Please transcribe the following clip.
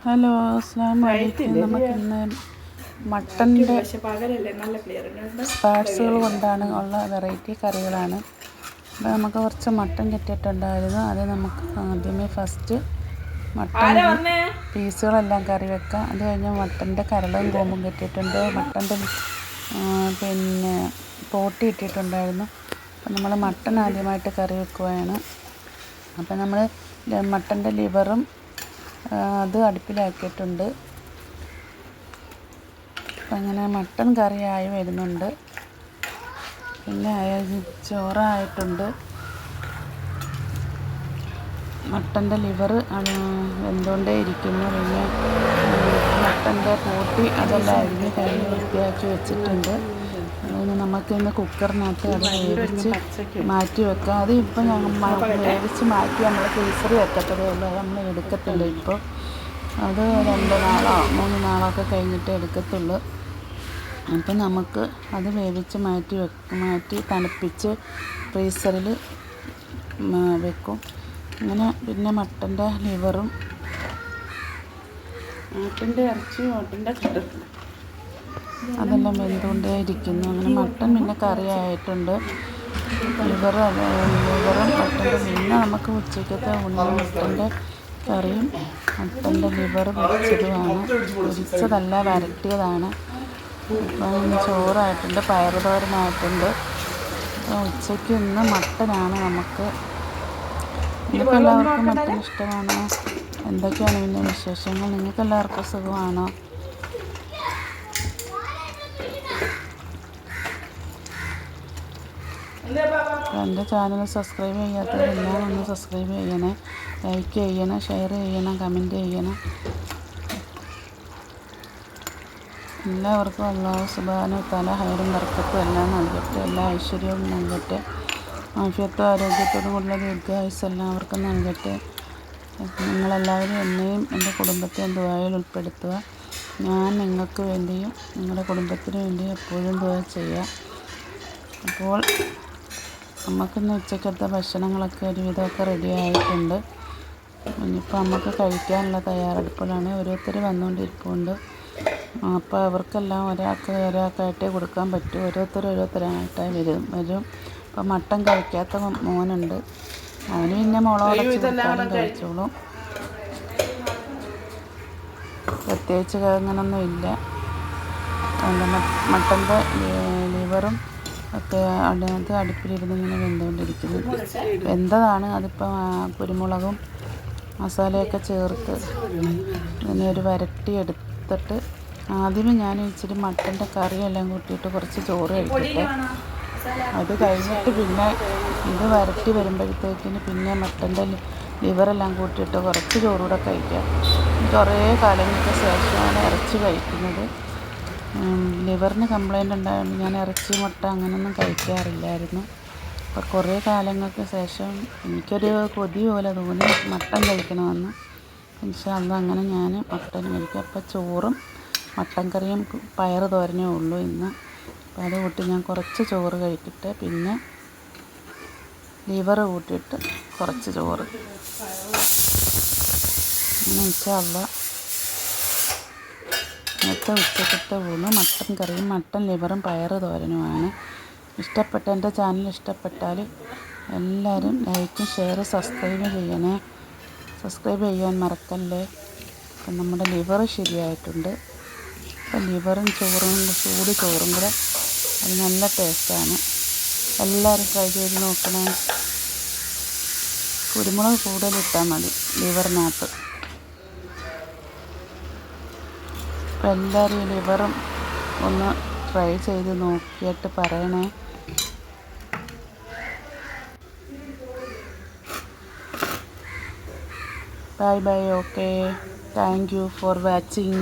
Hello, അസ്സലാമു അലൈക്കും. നമുക്കിന്ന് മട്ടൻ്റെ പാർട്സുകൾ കൊണ്ടാണ് ഉള്ള വെറൈറ്റി കറികളാണ്. അപ്പോൾ നമുക്ക് കുറച്ച് മട്ടൻ കിട്ടിയിട്ടുണ്ടായിരുന്നു. അത് നമുക്ക് ആദ്യമേ ഫസ്റ്റ് മട്ടൻ പീസുകളെല്ലാം കറി വെക്കാം. അത് കഴിഞ്ഞ് മട്ടൻ്റെ കരളും കൂമ്പും കിട്ടിയിട്ടുണ്ട്. മട്ടൻ്റെ പിന്നെ പോട്ടി ഇട്ടിട്ടുണ്ടായിരുന്നു. അപ്പോൾ നമ്മൾ മട്ടൻ ആദ്യമായിട്ട് കറി വെക്കുകയാണ്. അപ്പോൾ നമ്മൾ മട്ടൻ്റെ ലിവറും അത് അടുപ്പിലാക്കിയിട്ടുണ്ട്. അപ്പം അങ്ങനെ മട്ടൻ കറിയായി വരുന്നുണ്ട്. പിന്നെ ചോറായിട്ടുണ്ട്. മട്ടൻ്റെ ലിവർ വെന്തുകൊണ്ടേ ഇരിക്കുന്നു. പിന്നെ മട്ടൻ്റെ പോട്ടി അതെല്ലാം അരിഞ്ഞ് കഴിഞ്ഞ് വൃത്തിയാക്കി വെച്ചിട്ടുണ്ട്. അതിന് നമുക്കിന്ന് കുക്കറിനകത്ത് അത് വേവിച്ച് മാറ്റി വെക്കാം. അത് ഇപ്പം ഞങ്ങൾ വേവിച്ച് മാറ്റി നമ്മൾ ഫ്രീസറിൽ വെക്കത്തതേ ഉള്ളൂ. അത് നമ്മൾ എടുക്കത്തില്ല ഇപ്പോൾ. അത് 2 നാളോ 3 നാളോ ഒക്കെ കഴിഞ്ഞിട്ടേ എടുക്കത്തുള്ളൂ. അപ്പം നമുക്ക് അത് വേവിച്ച് മാറ്റി തണുപ്പിച്ച് ഫ്രീസറിൽ വെക്കും. അങ്ങനെ പിന്നെ മട്ടൻ്റെ ലിവറും മട്ടൻ്റെ ഇറച്ചിയും മട്ടൻ്റെ കറി അതെല്ലാം വെന്തുകൊണ്ടേ ഇരിക്കുന്നു. അങ്ങനെ മട്ടൻ പിന്നെ കറിയായിട്ടുണ്ട്. ലിവറും മട്ടൻ്റെ പിന്നെ നമുക്ക് ഉച്ചയ്ക്കത്തെ ഊണിന് മട്ടൻ്റെ കറിയും മട്ടൻ്റെ ലിവർ പൊരിച്ചതുമാണ്. പൊരിച്ചതല്ല, വരട്ടിയതാണ്. അപ്പം ചോറായിട്ടുണ്ട്, പയറുതോരനായിട്ടുണ്ട്. ഉച്ചയ്ക്ക് ഇന്ന് മട്ടനാണ് നമുക്ക്. നിങ്ങൾക്ക് എല്ലാവർക്കും മട്ടൻ ഇഷ്ടമാണോ? എന്തൊക്കെയാണ് പിന്നെ വിശേഷങ്ങൾ? നിങ്ങൾക്ക് എല്ലാവർക്കും സുഖമാണോ? എൻ്റെ ചാനൽ സബ്സ്ക്രൈബ് ചെയ്യാത്തവരെല്ലാം ഒന്ന് സബ്സ്ക്രൈബ് ചെയ്യണേ, ലൈക്ക് ചെയ്യണം, ഷെയർ ചെയ്യണം, കമൻറ്റ് ചെയ്യണം. എല്ലാവർക്കും അല്ലാഹു സുബ്ഹാനഹു വ തആല ഹൈറും ബർക്കത്തും എല്ലാം നൽകട്ടെ. എല്ലാ ഐശ്വര്യവും നൽകട്ടെ. ആഫിയത്തും ആരോഗ്യത്തോടും കൂടിയുള്ള ദീർഘായുസ്സ് എല്ലാവർക്കും നൽകട്ടെ. നിങ്ങളെല്ലാവരും എന്നെയും എൻ്റെ കുടുംബത്തെയും ദുആയിൽ ഉൾപ്പെടുത്തുക. ഞാൻ നിങ്ങൾക്ക് വേണ്ടിയും നിങ്ങളുടെ കുടുംബത്തിന് വേണ്ടിയും എപ്പോഴും ദുആ ചെയ്യാം. അപ്പോൾ നമുക്കിന്ന് ഉച്ചക്കത്തെ ഭക്ഷണങ്ങളൊക്കെ ഒരുവിധമൊക്കെ റെഡി ആയിട്ടുണ്ട്. ഇനിയിപ്പോൾ നമുക്ക് കഴിക്കാനുള്ള തയ്യാറെടുപ്പിലാണ്. ഓരോരുത്തർ വന്നുകൊണ്ടിരിപ്പുണ്ട്. അപ്പോൾ അവർക്കെല്ലാം ഒരാൾക്കായിട്ടേ കൊടുക്കാൻ പറ്റൂ. ഓരോരുത്തരായിട്ടായി വരും. അപ്പോൾ മട്ടൻ കഴിക്കാത്ത മോനുണ്ട്. അവന് പിന്നെ മുളക് കഴിച്ചോളും. പ്രത്യേകിച്ച് അങ്ങനൊന്നും ഇല്ല. മട്ടൻ്റെ ലിവറും ഒക്കെ അത് അടുപ്പിലിരുന്ന് ഇങ്ങനെ വെന്തുകൊണ്ടിരിക്കുന്നു. വെന്തതാണ്. അതിപ്പോൾ കുരുമുളകും മസാലയൊക്കെ ചേർത്ത് ഇങ്ങനെ ഒരു വരട്ടി എടുത്തിട്ട് ആദ്യമേ ഞാൻ ഇച്ചിരി മട്ടൻ്റെ കറിയെല്ലാം കൂട്ടിയിട്ട് കുറച്ച് ചോറ് കഴിക്കട്ടെ. അത് കഴിഞ്ഞിട്ട് പിന്നെ ഇത് വരട്ടി വരുമ്പോഴത്തേക്കിന് പിന്നെ മട്ടൻ്റെ ലിവറെല്ലാം കൂട്ടിയിട്ട് കുറച്ച് ചോറുകൂടെ കഴിക്കാം. കുറേ കാലങ്ങൾക്ക് ശേഷമാണ് ഇറച്ചി കഴിക്കുന്നത്. ലിവറിന് കംപ്ലൈൻ്റ് ഉണ്ടായതുകൊണ്ട് ഞാൻ ഇറച്ചി മുട്ട അങ്ങനെയൊന്നും കഴിക്കാറില്ലായിരുന്നു. അപ്പോൾ കുറേ കാലങ്ങൾക്ക് ശേഷം എനിക്കൊരു കൊതി പോലെ തോന്നി മട്ടൻ കഴിക്കണമെന്ന്. ഇൻഷാ അല്ലാഹ് അങ്ങനെ ഞാൻ മട്ടൻ കഴിക്കും. അപ്പോൾ ചോറും മട്ടൻ കറിയും പയറ് തോരനേ ഉള്ളൂ ഇന്ന്. അപ്പോൾ അത് കൂട്ടി ഞാൻ കുറച്ച് ചോറ് കഴിക്കട്ടെ. പിന്നെ ലിവർ കൂട്ടിയിട്ട് കുറച്ച് ചോറ്. അങ്ങനെ ഇൻഷാ അല്ലാഹ് ഇന്നത്തെ ഉച്ചക്കത്തെ ഊണ് മട്ടൻ കറിയും മട്ടൻ ലിവറും പയറ് തോരനുമാണ്. എൻ്റെ ചാനൽ ഇഷ്ടപ്പെട്ടാൽ എല്ലാവരും ലൈക്കും ഷെയർ സബ്സ്ക്രൈബ് ചെയ്യണേ. സബ്സ്ക്രൈബ് ചെയ്യാൻ മറക്കല്ലേ. അപ്പം നമ്മുടെ ലിവർ ശരിയായിട്ടുണ്ട്. അപ്പം ലിവറും ചോറും ചൂട് ചോറും കൂടെ അത് നല്ല ടേസ്റ്റാണ്. എല്ലാവരും ട്രൈ ചെയ്ത് നോക്കണേ. കുരുമുളക് കൂടുതലിട്ടാൽ മതി ലിവറിനകത്ത്. അപ്പോൾ എല്ലാവരും ഈ ലിവറും ഒന്ന് ട്രൈ ചെയ്ത് നോക്കിയിട്ട് പറയണേ. Bye bye. Okay, thank you for watching.